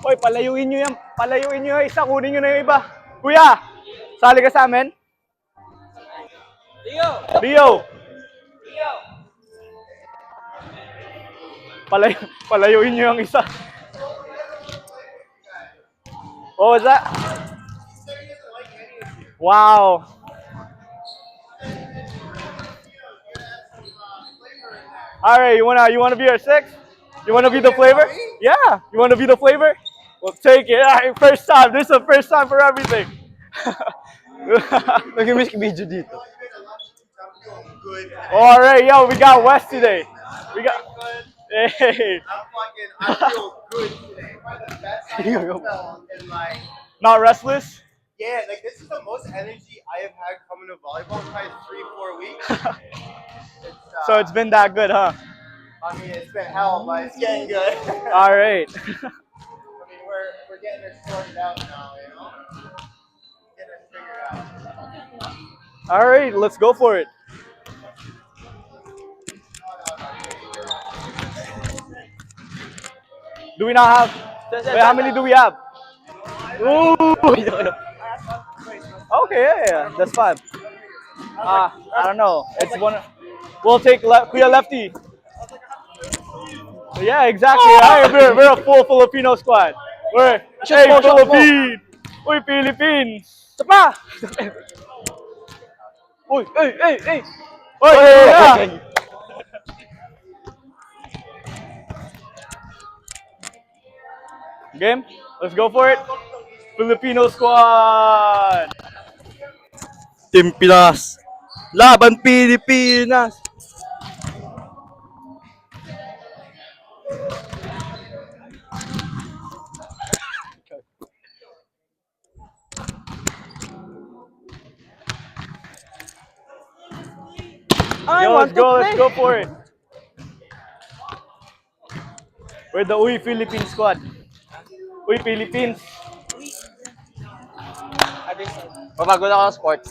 Hoy, palayuin nyo yan. Palayuin nyo yung isa. Kunin nyo na yung iba. Kuya, sali ka sa amin? Rio. Palayuin nyo yung isa. What was that? Wow. All right, you wanna be our six? You wanna be the flavor? Yeah. You wanna be the flavor? We'll take it. All right, first time. This is the first time for everything. Nag-miss video dito. All right, yo, we got West today. We got. Hey. I feel good today. The best I have felt in like, Not restless? yeah, like this is the most energy I have had coming to volleyball in probably 3-4 weeks. So it's been that good, huh? I mean, it's been hell, but it's getting good. All right. I mean, we're getting it sorted out now, you know? Getting it figured out. All right, let's go for it. Do we not have? Wait, how many do we have? Ooh. Okay, yeah, that's fine. I don't know. It's one. We'll take Kuya Lefty. Yeah, exactly. All right, we're a full Filipino squad. We're hey Philippines. Uy, Philippines. Isa pa! Uy, hey. Uy, yeah. Game? Let's go for it. Filipino squad. Team Pinas. Laban Pilipinas. Yo, let's go for it. We're the Uy Philippines squad. Uy Philippines. Pabago na ako ng sports.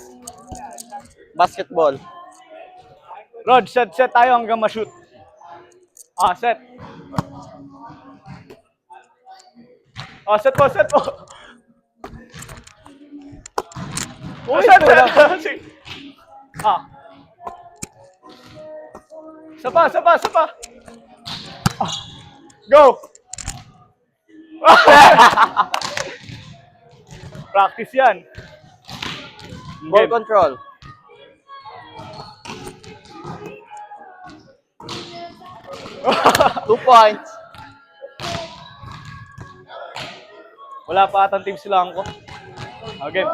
Basketball. Rod, set tayo hanggang ma-shoot. Set. Set po. Uy, set. Isa pa. Go. Practice yan. Ball control. Two points. Wala pa atang team silang ko. Okay.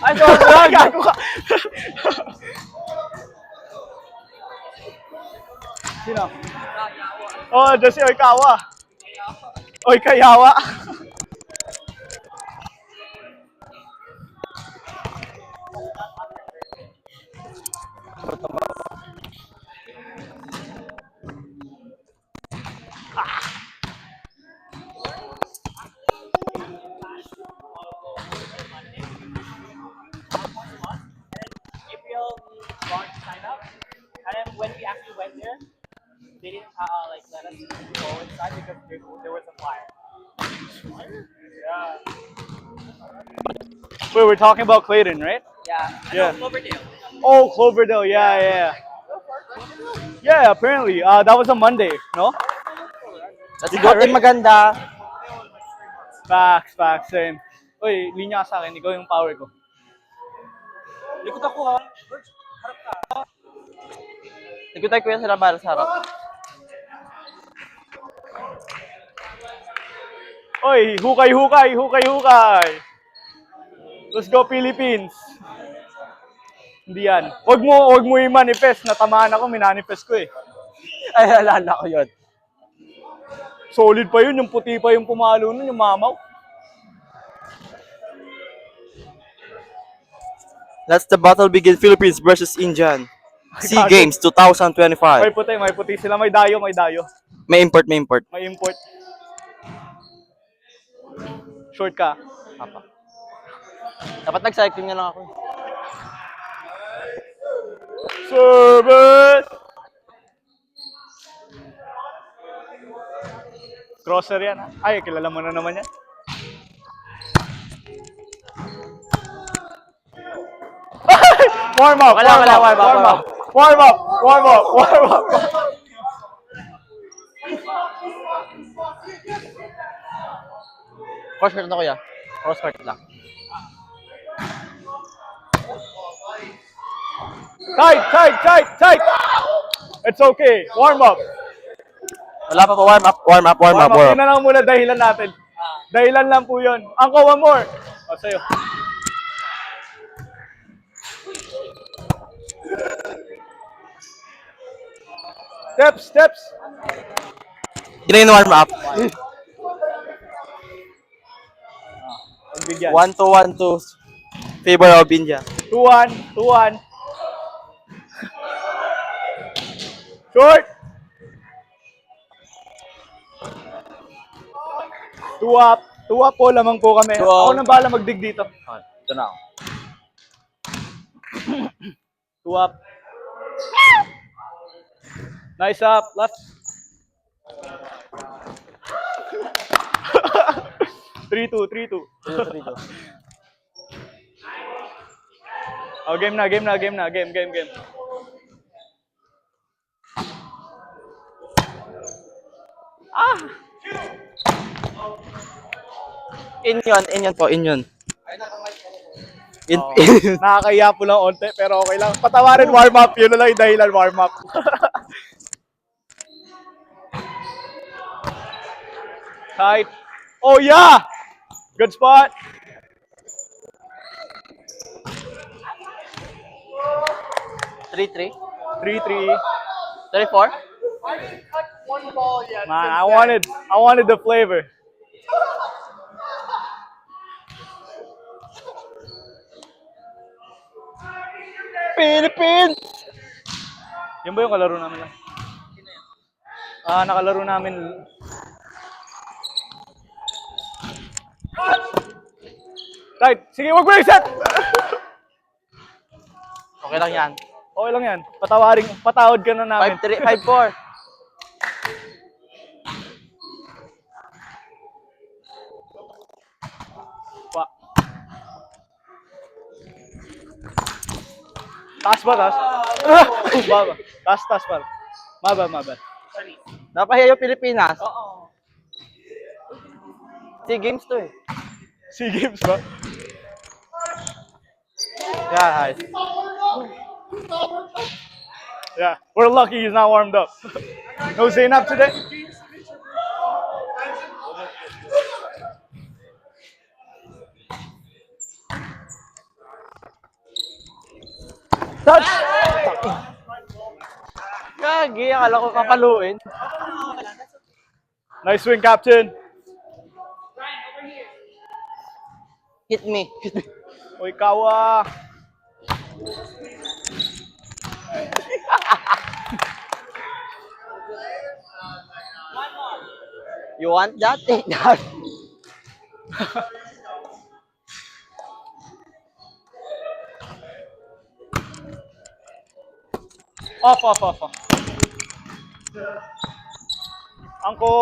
Ay, gago ka. Sino? Oh, dyan si Oikawa. Oikayawa. April, we launched sign up, and then when we actually went there, they didn't like let us go inside because there was a fire. Yeah. Wait, we're talking about Clayton, right? Yeah. Yeah. Cloverdale. Oh, Cloverdale. Yeah. Yeah, apparently. That was a Monday, no? Let's go, team maganda. Facts, same. Uy, linya ka sa akin. Ikaw yung power ko. Likod ako ha. Likod tayo kuya sila para sa harap. Uy, hukay. Let's go, Philippines. Hindi yan. Huwag mo i-manifest. Natamaan ako, minanifest ko eh. Ay, alala ko yun. Solid pa yun, yung puti pa yung pumalo nun, yung mamaw. Let's the battle begin. Philippines versus Indian. SEA Games 2025. May puti sila. May dayo. May import. May import. Short ka. Dapat nag-cycling na lang ako. Service! Crosser yan. Ay, kilala mo na naman yan. Warm up, Wala, warm wala, up, warm up, warm warm up. Warm up, warm up, warm up. Cross court na kuya. Cross court lang. Tight, tight, tight, tight. It's okay. Warm up. Wala pa po, warm up, warm up, warm up, warm Yun up. na lang muna dahilan natin. Dahilan lang po yun. Angko, one more. O, sa'yo. Steps, steps. Yun yung warm up. Pagbigyan. 1-2-1-2. Favor of India. 2-1, 2-1. Short. 2 up. 2 up po, lamang po kami. Two up. Ako nang bahala magdig dito. Ito na ako. 2 up. Nice up. Left. 3-2, 3-2. Oh, game na, game na, game na. Game, game, game. In yun po, in yun. In, Oh, nakakaya po lang onte, pero okay lang. Patawarin warm up. Yun na lang yung dahilan warm up. Tight. Oh, yeah! Good spot. 3-3. 3-3. 3-4. I didn't touch one ball yet. Man, I wanted the flavor. Philippines! Yan ba yung kalaro namin lang? Nakalaro namin. Right, sige, wag mo reset! Okay lang yan. Okay lang yan. Patawad ka na namin. 5-3, 5-4. Pa. Taas ba, taas? Baba. Taas, taas pa. Maba, maba. Napahiya yung Pilipinas. Oo. SEA Games to eh. SEA Games ba? Yeah, guys. Yeah, we're lucky he's not warmed up. No Zainab today? Touch! Gagi, akala ko kapaluin. Nice swing, Captain. Hit me. Oy, Kawa. You want that? Take that. Off, off, off, off. Angko,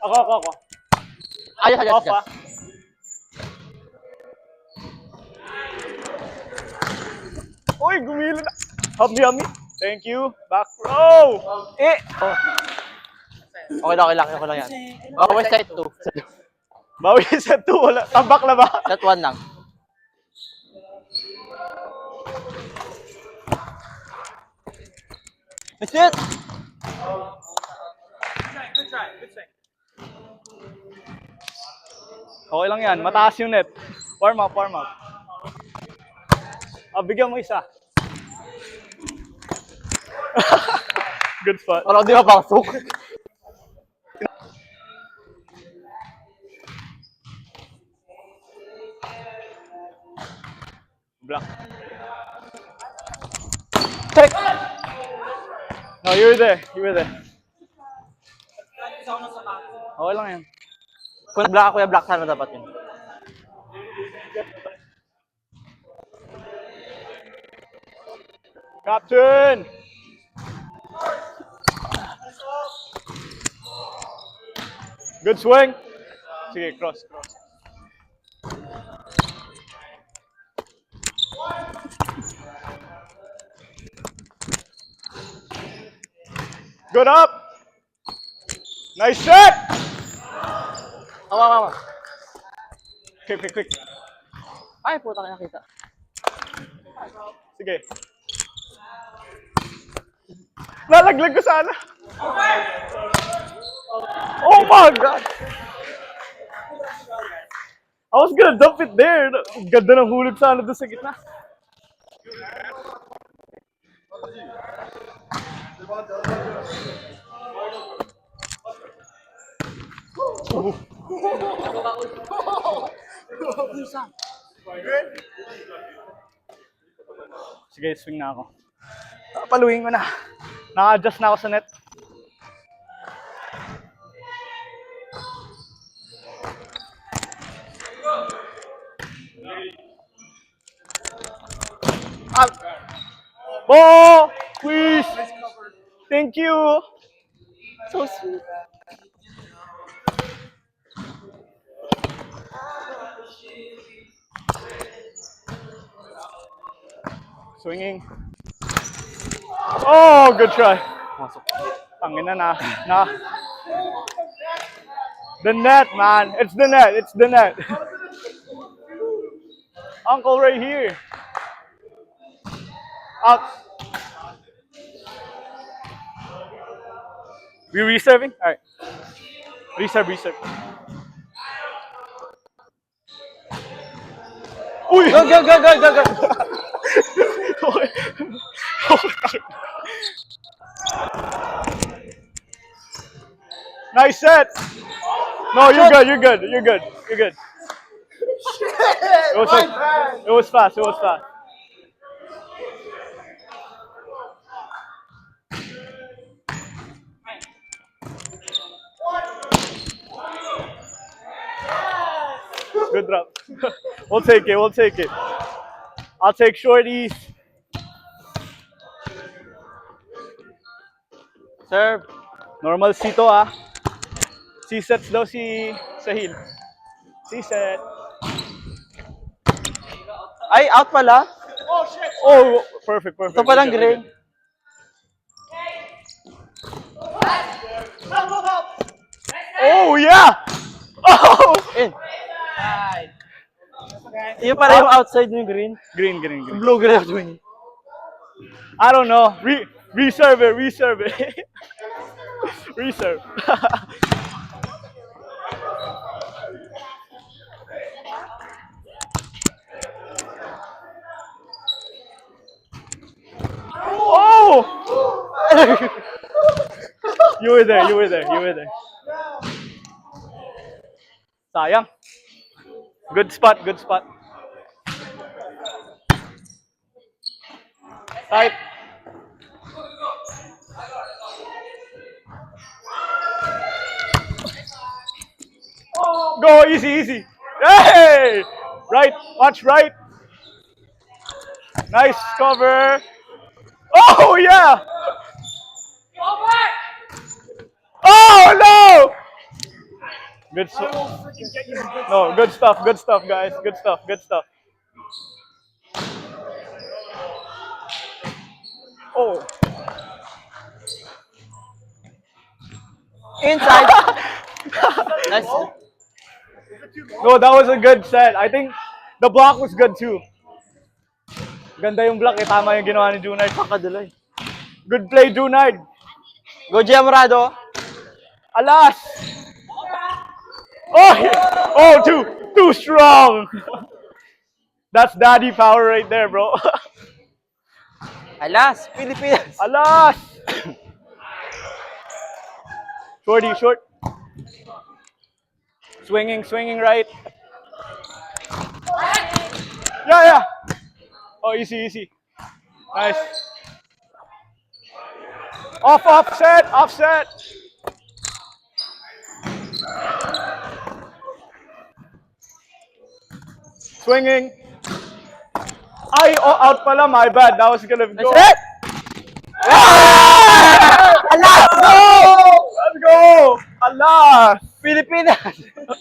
Ako. Ayos, ayos, Off, ayos. ah. Uy, gumilo na. Hami. Thank you. Back row. Eh! Oh. Okay lang yan. Okay, set 2. Bawi sa 2. Wala. Tambak na ba? Set 1 lang. Set! Good try. Okay lang yan. Mataas yung net. Warm up. Bigyan mo isa. Good spot. Wala ko di mapasok. Block. Check. No, you were there. Okay lang yan. Kung black ako, black sana dapat yun. Captain! Good swing. Sige, cross. Good up. Nice set. Awa. Quick. Ay, puta ka nakita. Sige. Nalaglag ko sana. Oh my God. I was gonna dump it there. Ganda ng hulog sana doon sa gitna. Sige, swing na ako. Paluin ko na. Naka-adjust na ako sa net. Ball, please. Thank you. So sweet. Swinging. Oh, good try. Tangina na. The net, man. It's the net. Uncle right here. Out. We reserving? Alright. Reserve. Uy! Go. Nice set. No, you're good. It was fast. Good drop. We'll take it. I'll take shorties. Serve. Normal C to ah. C-sets daw si Sahil. C-set. Ay, out pala. Oh, perfect. Ito palang green. Oh, yeah! Oh! In. Yung pala yung outside yung green. Green. Blue green ako doing. I don't know. Reserve it. Reserve. Oh! You were there. Sayang. Good spot. Tight. Go easy. Hey! Right. Watch right. Nice cover. Oh yeah! Oh no! Good stuff. Good stuff, guys. Good stuff. Oh. Inside. Nice. No, that was a good set. I think the block was good too. Ganda yung block. Tama yung ginawa ni Junard. Pakadulay. Good play, Junard. Go, Giamorado. Alas! Oh, too strong. That's daddy power right there, bro. Alas, Pilipinas. Alas! Short. Swinging right. Yeah. Oh, easy. Nice. Offset. Swinging. Ay, out pala, my bad. That was gonna go. Nice hit! Pilipinas! Pilipinas!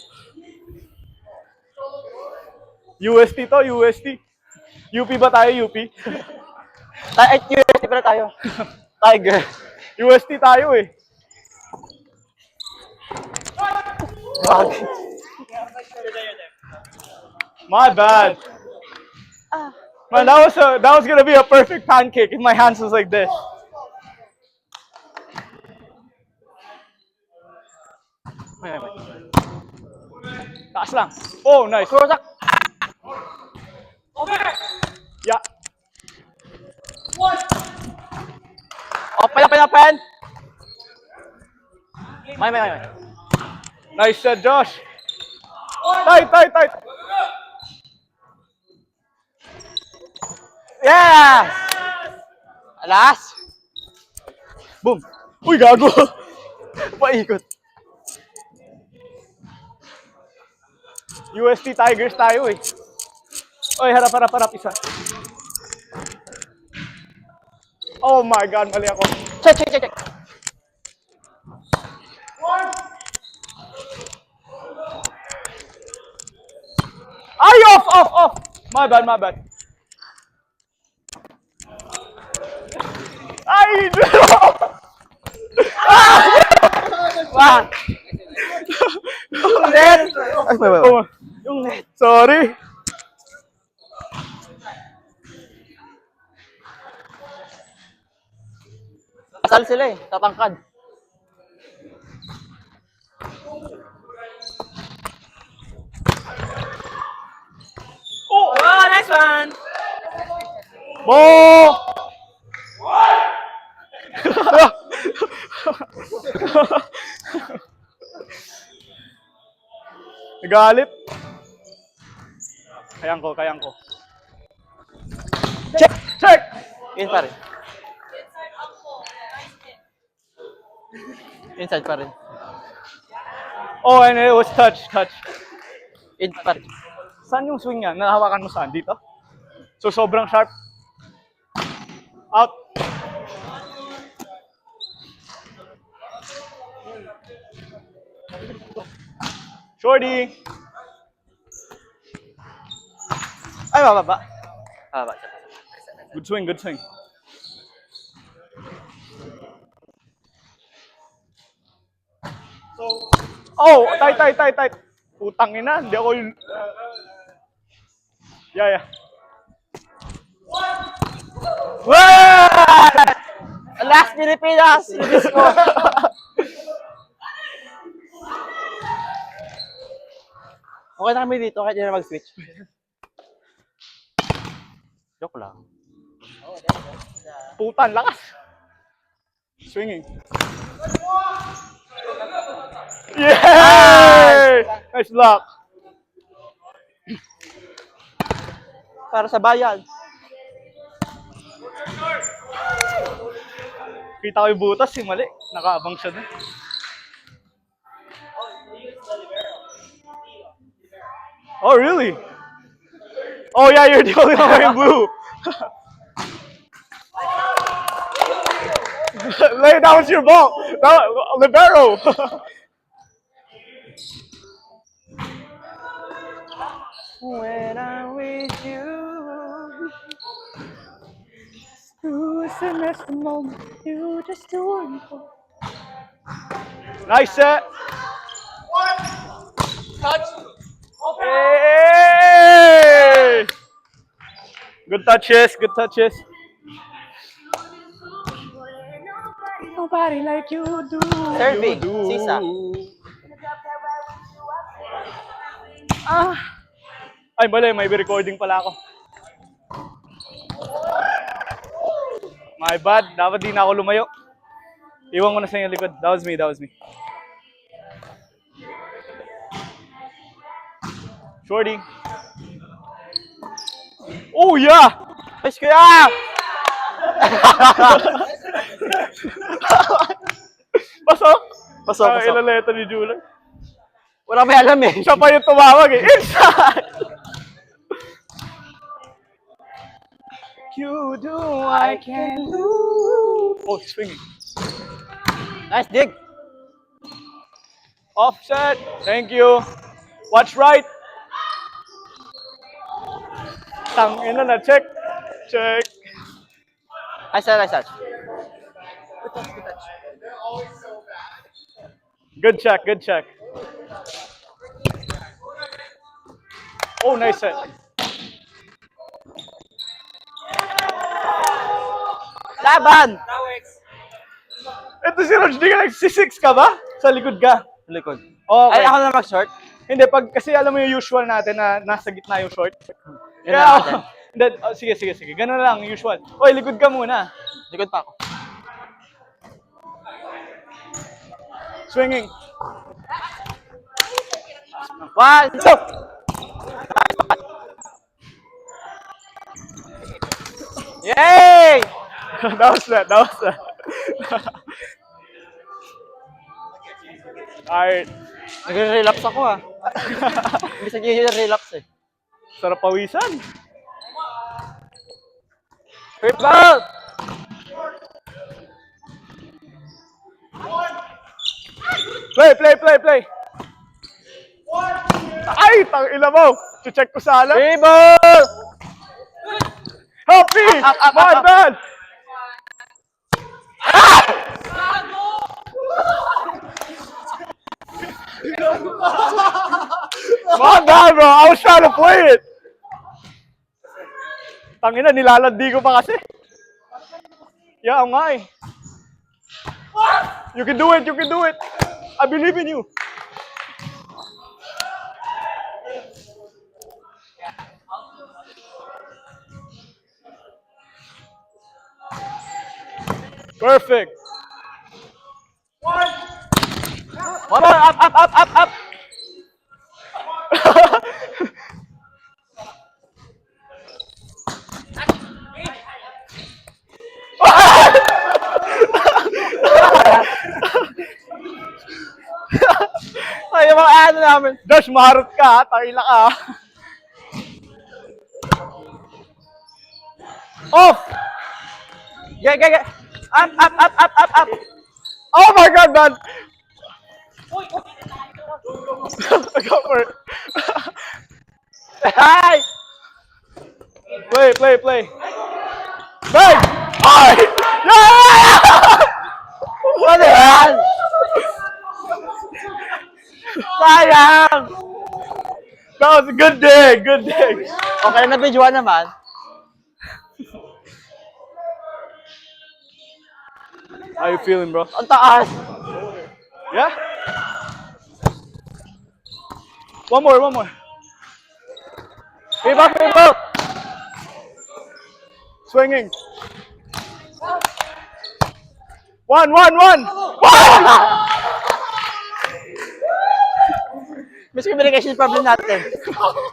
UST to, UST. UP ba tayo, UP? Ay, university pala tayo. Tiger. UST tayo eh. Wag. My bad. Man, that was gonna be a perfect pancake if my hands was like this. Taas lang. Oh, nice. Yeah. Open. May. Nice shot, Josh. Tight. Yeah! Alas! Boom. Uy, gago. Paikot. UST Tigers tayo eh. Oy, harap, isa. Oh my God, mali ako. Check. Ay, off. My bad. Ay, Wag! Yung net! Ay, Oh, Yung net. sorry. Asal sila eh. Tatangkad. Oh, nice one! Bo! Nagalit. Kayang ko. Check! Yun pa rin. Inside pa rin. Oh, and it was touch. In pa rin. Saan yung swing niya? Nahawakan mo saan? Dito? So, sobrang sharp. Out. Shorty. Ay, bababa. Bababa. Good swing. Oh, tight. Putang ina, hindi ako yung... Yeah. Last Pilipinas! Release ko. Okay na kami dito kahit hindi na mag-switch. Joke lang. Putan, lakas. Swinging. Yay! Nice block. Para sa bayan. Kita ko yung butas, yung mali. Nakaabang siya dun. Oh, really? Oh, yeah, you're the only one wearing blue. Lay down with your ball. Libero. When I'm with you, you just do it. Nice set. Touch! Hey! Good touches. Nobody like you do. Serving. You do. Sisa. Ay, mali. May recording pala ako. My bad. Dapat di na ako lumayo. Iwan ko na sa inyo likod. That was me. Shorty. Oh, yeah! Push ko ya! Pasok? Pasok. Ilaleto ni Juler. Wala may alam eh. Siya pa yung tumawag eh. Inside! You do, I can do. Oh, swinging. Nice dig. Offset. Thank you. Watch right. Tangina na. Check. Check. I said. Good check. Good check. Oh, nice set. Laban! That works. Ito si Rog, di ka nagsisix ka ba? Sa likod ka. Likod. Okay. Ay, ako na mag-short. Hindi, pag kasi alam mo yung usual natin na nasa gitna yung short. Yun na natin. Hindi, sige. Ganun lang, usual. Oy, likod ka muna. Likod pa ako. Swinging. 1, 2! Yay! That was that. Alright. Nagre-relapse ako ah. Hindi sa gilid relapse eh. Sarap pawisan. Rebound! Play. Ay, tangina mo. Check ko sa alam. Rebound! Help me! Up. My bad! My bad, bro. I was trying to play it. Tangina, nilalandi ko pa kasi. Yeah, nga eh. You can do it. I believe in you. Perfect. One more! Up! Ay, yung mga ano namin. Josh, maharot ka. Takila ka. Off! Get. Up! Oh my God, man! Go for it. Hi! Play. Bang! Ay! Yeah! Ano yan? Sayang! That was a good day. Okay na videoan naman. How you feeling, bro? Ang taas! Yeah? One more. Rebound! Swinging. One! Miscommunication problem natin.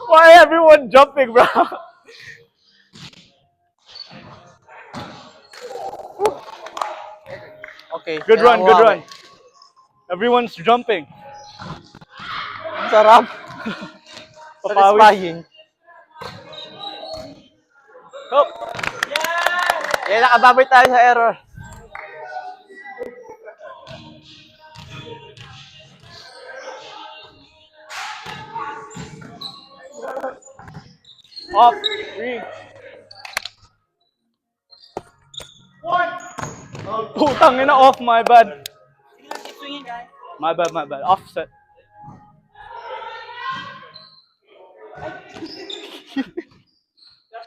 Why everyone jumping, bro? Okay. Good run. Everyone's jumping. Ang sarap. Satisfying. Oh. Kaya nakababoy tayo sa error. Off. 3. Putang ina, off. My bad. Keep swinging, guys. My bad. Offset.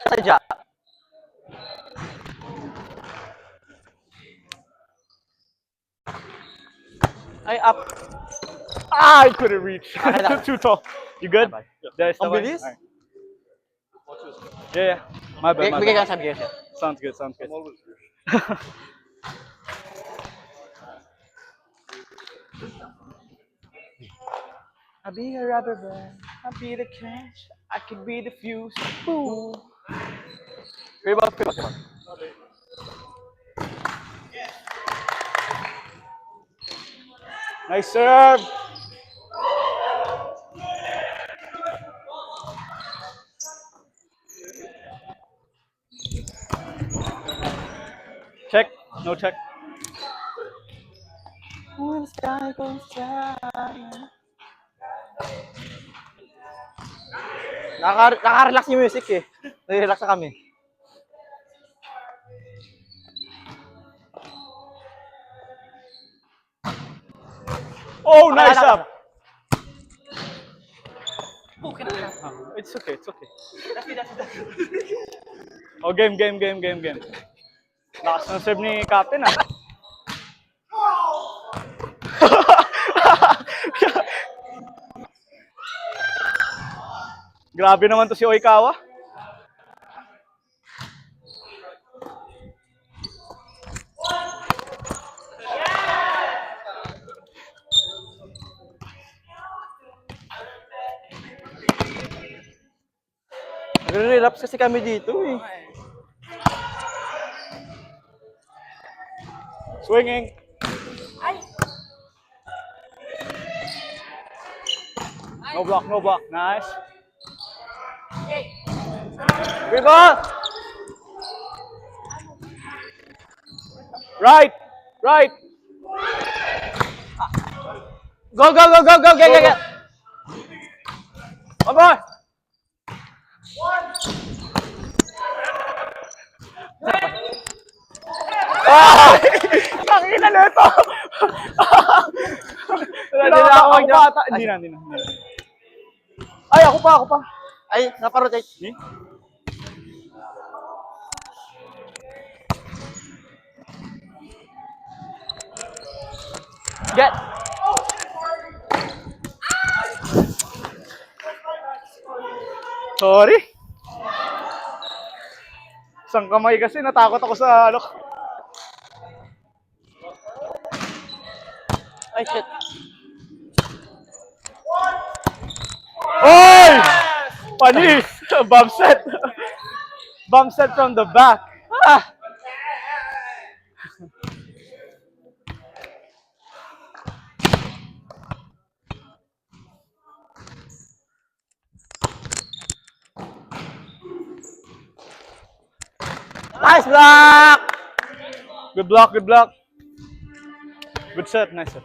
Sadya. Ay, up. I couldn't reach. Okay lang. Too tall. You good? Bye. Did I stop? Ang bilis. Alright. Yeah. My bad. Bigay ka sa bigay siya. Sounds good. I'll be a rubber band. I'll be the catch. I could be the fuse. Boom. Rebound. Nice serve. Check. No check. When the sky goes dry. Nakaka-relax yung music eh. Nare-relax na kami. Oh, nice Pakilala ka up. It's okay, it's okay. Oh, game. Lakas ng serve ni Captain, ah. Grabe naman to si Oikawa. Nagre-relapse kasi kami dito eh. Swinging. No block. Nice. Good ball! Right. Go! Get! Oh, boy. Ah! Tangina nito. Ako pa. Hindi na. Ay, ako pa. Ay, naparotate. Get! Sorry. Isang kamay kasi natakot ako sa ano. Ay, shit. Oy! Panis! Bump set from the back. Ah! Nice block! Good block. Good set, nice set.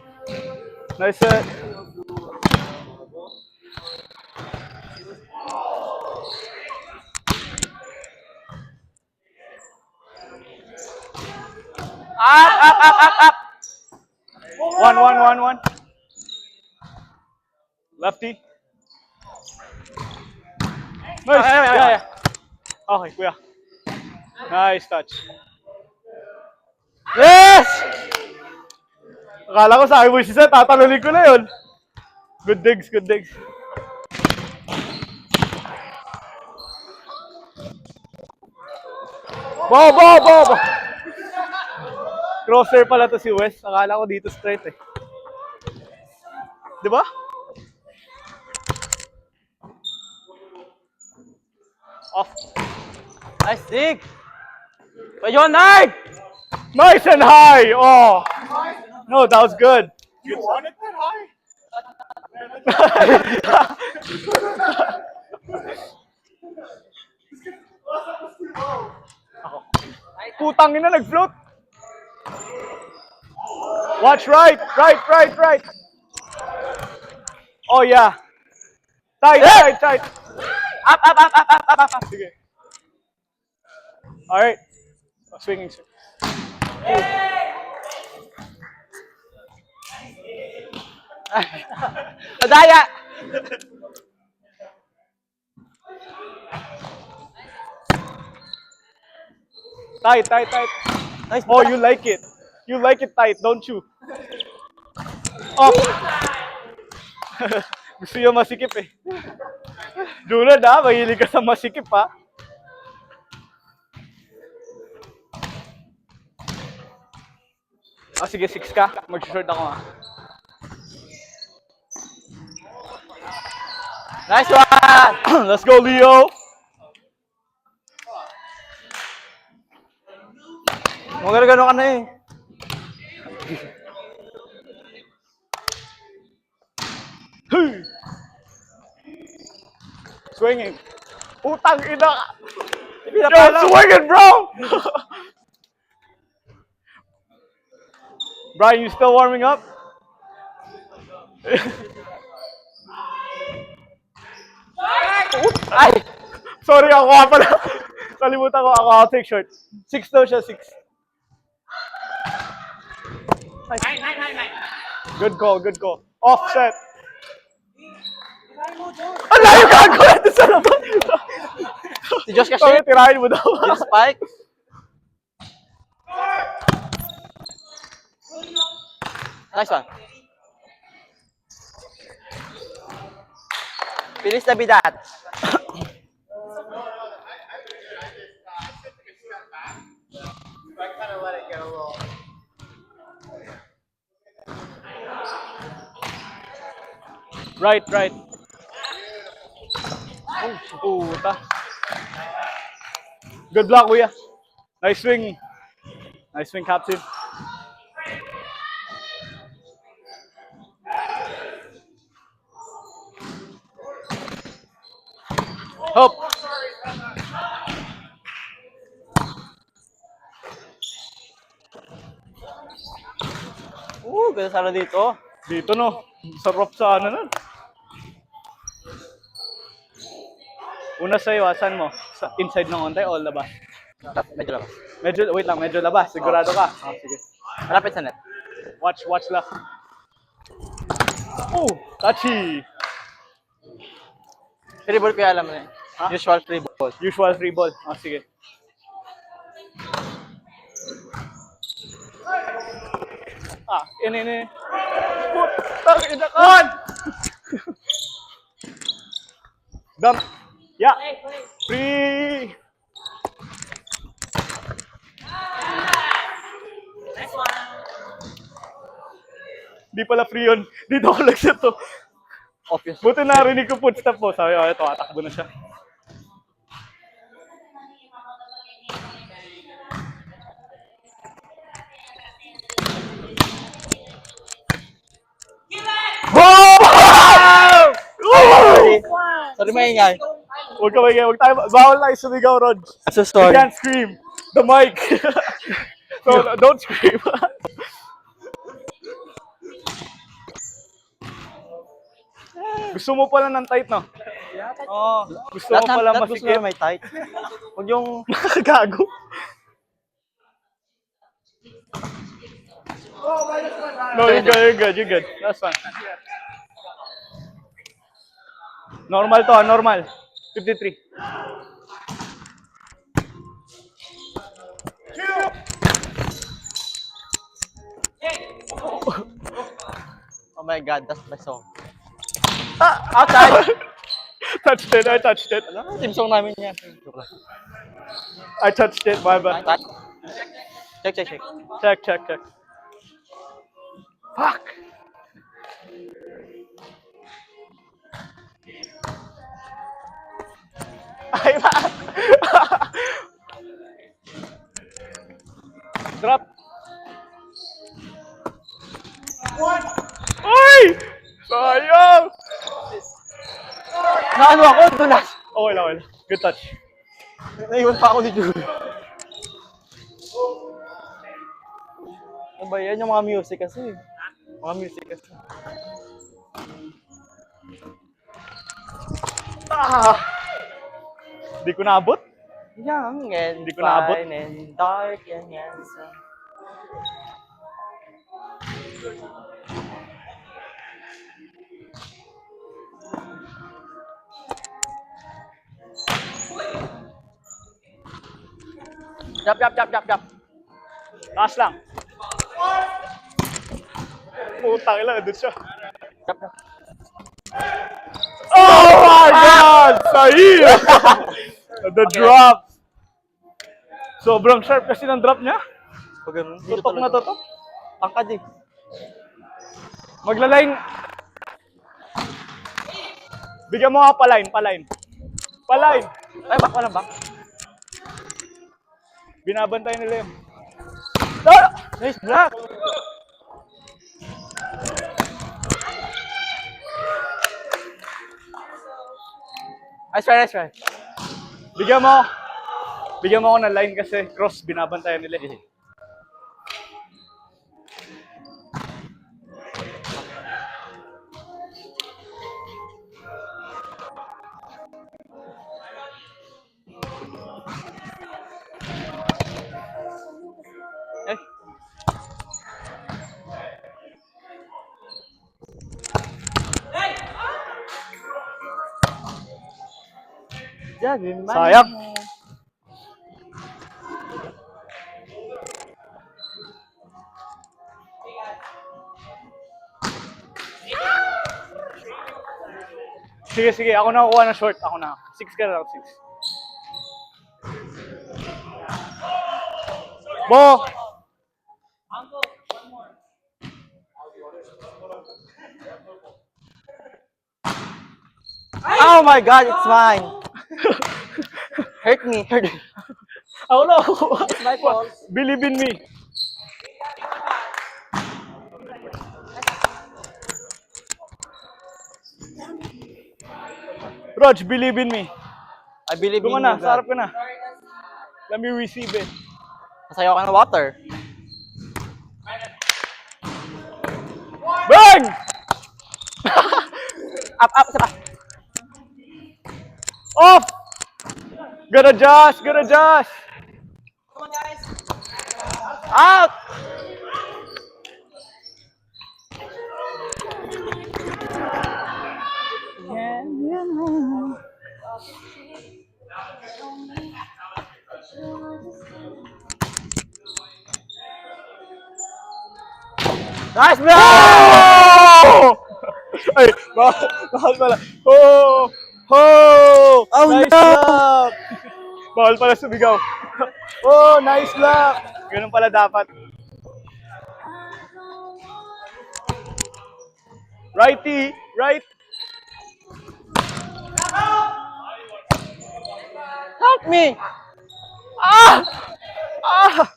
Up! 1. Lefty. Nice. Yeah. Okay, kuya. Nice touch. Yes! Akala ko sa akin mo si Seth, tatalunin ko na yun. Good digs. Bo! Crosser pala to si Wes. Akala ko dito straight eh. Di ba? Off. Nice dig! Pwede yun, Nard! Nice and high! Oh! No, that was good. You want it that high? Putang ina, nag-float. Watch right. Oh yeah. Tight. Up! Sige. Alright. Swinging. Nadaya! Tight. Nice Oh, block. you like it. You like it tight, don't you? Oh. Gusto niyo masikip eh. Dulad ha, mahilig ka sa masikip ha. Ah, sige, 6 ka. Mag-short ako ha. Nice one! Let's go, Leo. Magano ka na eh. Swinging. Putang ina. You're You're swinging, bro. Brian, you still warming up? Ay! Sorry, ako nga pala. Kalimutan ko, I'll take short. 6 daw siya, 6. Good call, good call. Offset. Ano yung gagawin ito sa labas? Si Josh kasi. Sorry, tirahin mo daw. Yung spike. Nice one. Finish the bidat. I kind of let it get a little. Right, right. Oh, puta. Good block, kuya. Nice swing. Nice swing, captain. Hop. Ganda sana dito. Dito no. Sarap sa ano nun. Una sa'yo, saan mo? Sa inside ng onte o labas? Medyo labas. Medyo, wait lang, medyo labas. Sigurado ka? Ah, sige. Malapit sa net. Watch lang. Oh, touchy. Free ball kaya alam mo na yun. Ha? Usual free ball. Usual free ball. Ah, sige. Ah, ini. Putang ina ka! Dump. Yeah. Free. Di pala free yun. Dito ako nagset to. Obvious. Buti narinig ko footstep mo. Sabi ko, ito, atakbo na siya. Wow! Sorry maingay. Huwag ka maingay. Huwag tayo. Bawal tayo sumigaw, Rod. I'm so You sorry. can't scream. The mic. So, don't scream. Gusto mo pala ng tight, no? Oo. Gusto mo pala Lahat gusto masikip. na may tight. Huwag yung... Gago. No, you're good. That's fine. Normal to, normal. 53. Oh my God, that's my song. Outside! I touched it. Ano? Team song namin yan. I touched it, my bad. Touch. Check. Check. Fuck! Ay, ba? Drop. Ay! Sayang! Naano ako? Dulas. Okay lang. Good touch. Naiwan pa ako ni Julie. Ano ba yan? Yung mga music kasi. Mga music kasi. Hindi ko naabot. Young and Hindi ko naabot. fine and dark and handsome. Jump. Taas lang. Putang ina, doon siya. Jump. Oh my God! Sahil! The drop. Sobrang sharp kasi ng drop niya. Pag ganun, Tutok na tutok. Angkad eh. Magla-line. Bigyan mo nga pa-line. Pa-line. Ay, back pa lang, back. Binabantay nila yun. Ah! Nice block. Nice try. Bigyan mo ako ng line kasi cross binabantayan nila. Sayang. Sige, sige. Ako na kukuha ng short. Ako na. 6 ka lang, 6. Bo! Uncle, one more. Oh my God, it's mine. Hurt me. Ako na kukuha. It's my fault. Believe in me. Rog, believe in me. I believe in Doon ka you, na, sa God. harap ka na. Let me receive it. Masayaw ka ng water. Bang! Up, up, isa pa. Off! Good adjust, good adjust. Come on, guys. Out! Nice, bro! Oh! Ay, bawal pala. Oh! Oh! Oh, nice no! lock! Bawal pala sumigaw. Oh, nice lock! Ganun pala dapat. Righty, right. Help me! Ah! Ah!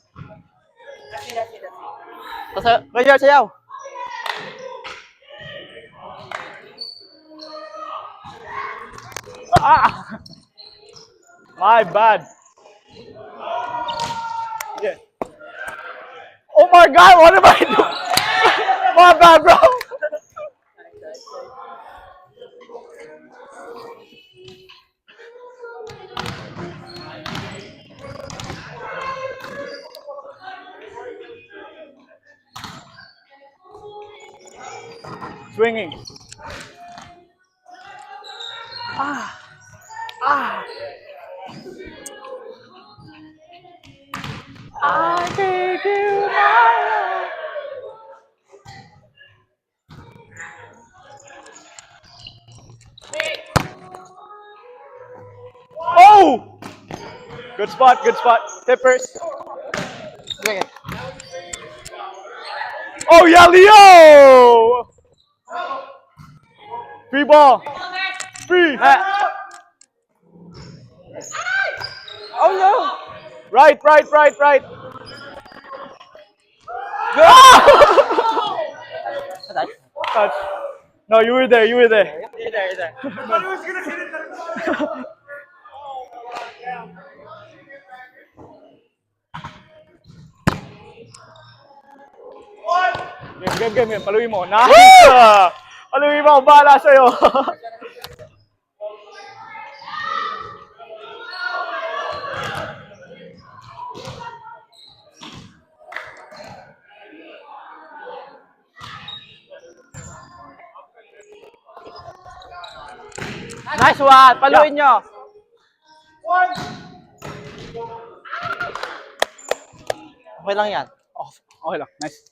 Roger, sayaw. Ah! My bad. Yeah. Oh my God, what am I doing? My bad, bro. Swinging. Ah. Ah. I take you my Oh! Good spot, good spot. Tippers. Sige. Oh, yeah, Leo! Free ball. Free. Oh no! Right, right, right, right. Touch. No, you were there, you were there. Game. Paluin mo. Nice! Paluin mo, ako bahala sa'yo. Nice one! Paluin nyo! Okay lang yan. Oh, okay lang. Nice.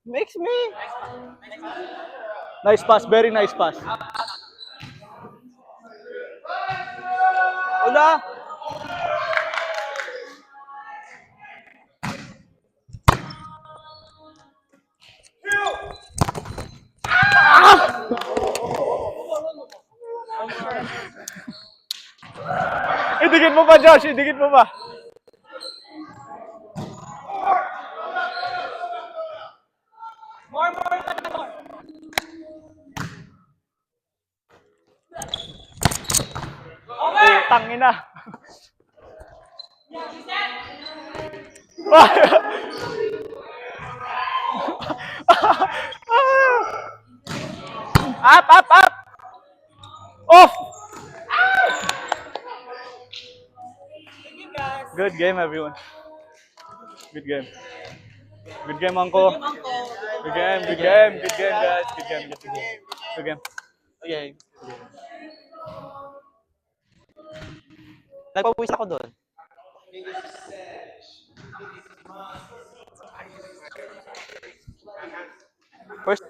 Makes me. Nice pass, very nice pass. Ula! Idikit mo pa, Josh. Idikit mo pa. More. Tangina. Up! Off! Thank you, guys. Good game, everyone. Good game. Good game, Uncle. Uncle. Good game, guys. Good game. Okay. Nagpawis ako doon. First